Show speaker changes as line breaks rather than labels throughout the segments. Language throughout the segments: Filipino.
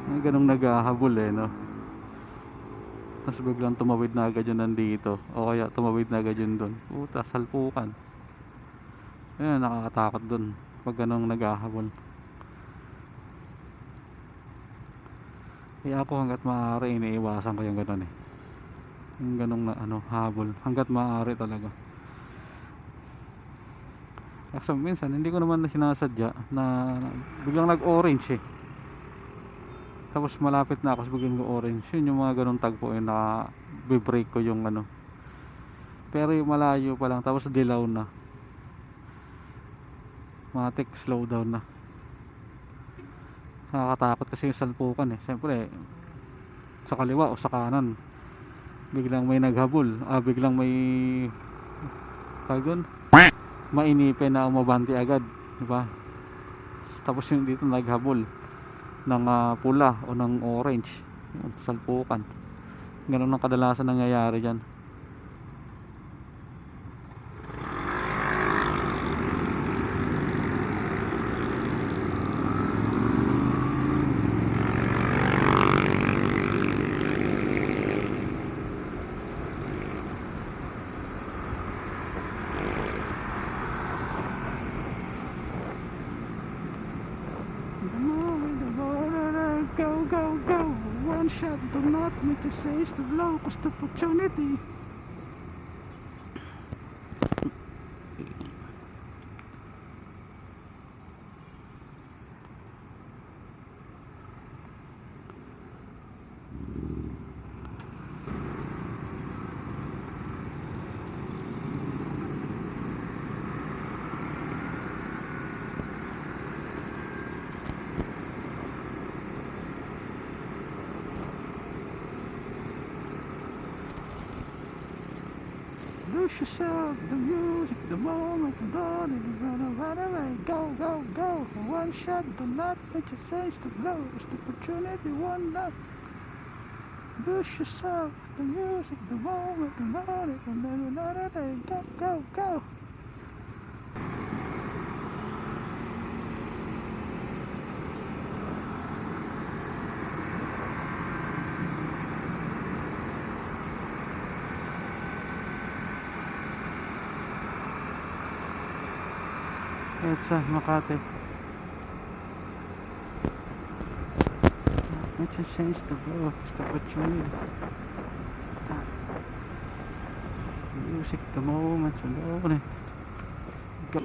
May ganong naghahabol eh, no? Tapos biglang tumawid na agad yun nandito, o kaya tumawid na agad yun dun. Puta, salpukan. Ayan, nakakatakot dun pag ganong naghahabol. Kaya ako hanggat maaari iniiwasan ko yung ganon eh, yung ganong na, habol, hanggat maaari talaga. Kasi minsan hindi ko naman na sinasadya na biglang nag-orange eh, tapos malapit na ako sa biglang orange. Yun yung mga ganong tagpo yung naka-brake ko yung pero yung malayo pa lang tapos dilaw na, matik slow down na. Nakakatakot kasi yung salpukan eh. Siyempre sa kaliwa o sa kanan biglang may naghabol, biglang may tagon mainipin na umabante agad, diba? Tapos yung dito naghabol ng pula o ng orange, yung salpukan. Ganun ang kadalasan nangyayari dyan. Go, go, go. One shot, do not make the saves to blow, cost opportunity. Lose yourself, the music, the moment, the dawn, and run away. Go, go, go. One shot, do not make a sense to blow. It's the opportunity, one not. Lose yourself, the music, the moment, the dawn, and another day. Go, go, go. Sa Makati. Let's just change the blow. It's the opportunity. Music, the moment, and go.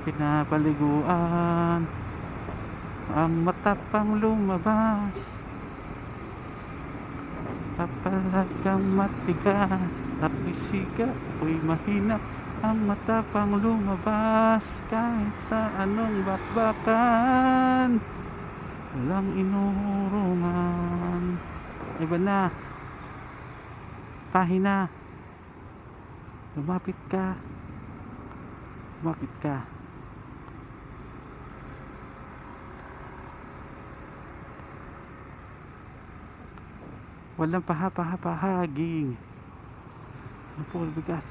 Pinapaliguan ang matapang lumabas, papalagang matigas at isiga ako'y mahina. Ang matapang lumabas kahit sa anong bakbakan, walang inurungan. Iba na, pahina, lumapit ka, lumapit ka. Walang pahaging ang full bigas.